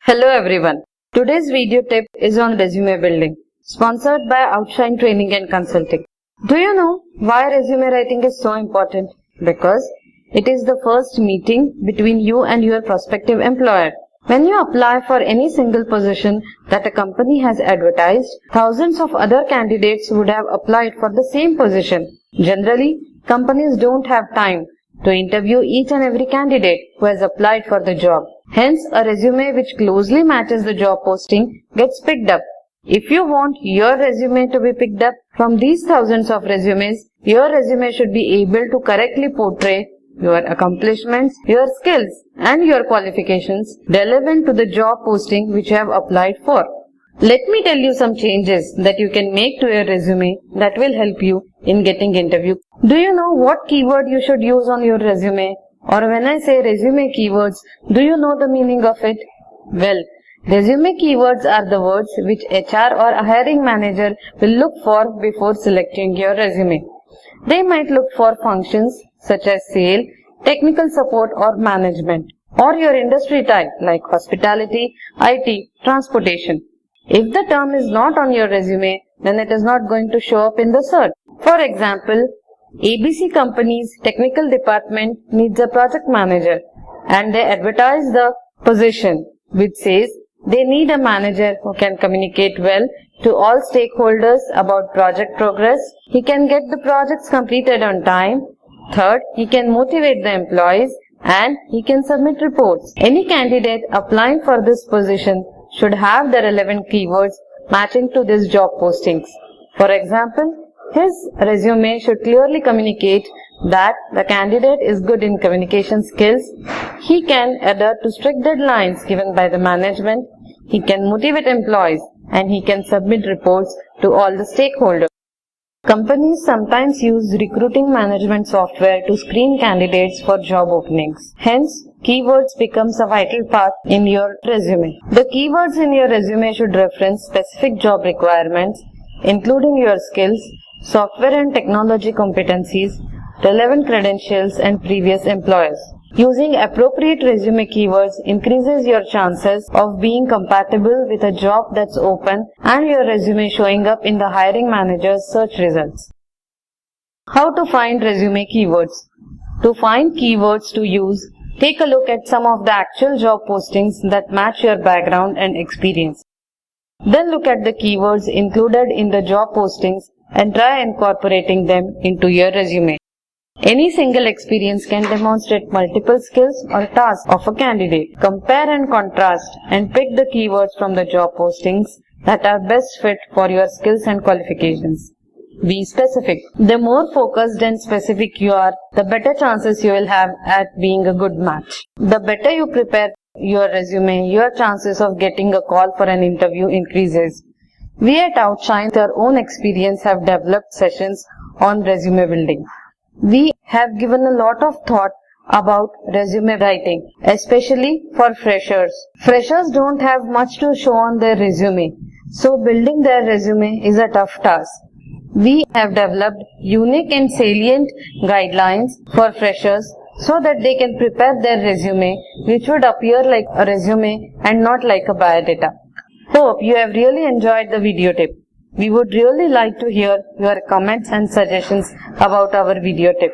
Hello everyone. Today's video tip is on resume building, sponsored by Outshine Training and Consulting. Do you know why resume writing is so important? Because it is the first meeting between you and your prospective employer. When you apply for any single position that a company has advertised, thousands of other candidates would have applied for the same position. Generally, companies don't have time to interview each and every candidate who has applied for the job. Hence, a resume which closely matches the job posting gets picked up. If you want your resume to be picked up from these thousands of resumes, your resume should be able to correctly portray your accomplishments, your skills, and your qualifications relevant to the job posting which you have applied for. Let me tell you some changes that you can make to your resume that will help you in getting interview. Do you know what keyword you should use on your resume? Or when I say resume keywords, do you know the meaning of it? Well, resume keywords are the words which HR or a hiring manager will look for before selecting your resume. They might look for functions such as sales, technical support or management, or your industry type like hospitality, IT, transportation. If the term is not on your resume, then it is not going to show up in the search. For example, ABC Company's technical department needs a project manager and they advertise the position which says they need a manager who can communicate well to all stakeholders about project progress. He can get the projects completed on time. Third, he can motivate the employees and he can submit reports. Any candidate applying for this position should have the relevant keywords matching to these job postings. For example, his resume should clearly communicate that the candidate is good in communication skills, he can adhere to strict deadlines given by the management, he can motivate employees, and he can submit reports to all the stakeholders. Companies sometimes use recruiting management software to screen candidates for job openings. Hence, keywords becomes a vital part in your resume. The keywords in your resume should reference specific job requirements, including your skills, software and technology competencies, relevant credentials, and previous employers. Using appropriate resume keywords increases your chances of being compatible with a job that's open and your resume showing up in the hiring manager's search results. How to find resume keywords? To find keywords to use, take a look at some of the actual job postings that match your background and experience. Then look at the keywords included in the job postings and try incorporating them into your resume. Any single experience can demonstrate multiple skills or tasks of a candidate. Compare and contrast and pick the keywords from the job postings that are best fit for your skills and qualifications. Be specific. The more focused and specific you are, the better chances you will have at being a good match. The better you prepare your resume, your chances of getting a call for an interview increases. We at Outshine, with our own experience, have developed sessions on resume building. We have given a lot of thought about resume writing, especially for freshers. Freshers don't have much to show on their resume, so building their resume is a tough task. We have developed unique and salient guidelines for freshers so that they can prepare their resume, which would appear like a resume and not like a biodata. Hope you have really enjoyed the video tip. We would really like to hear your comments and suggestions about our video tip.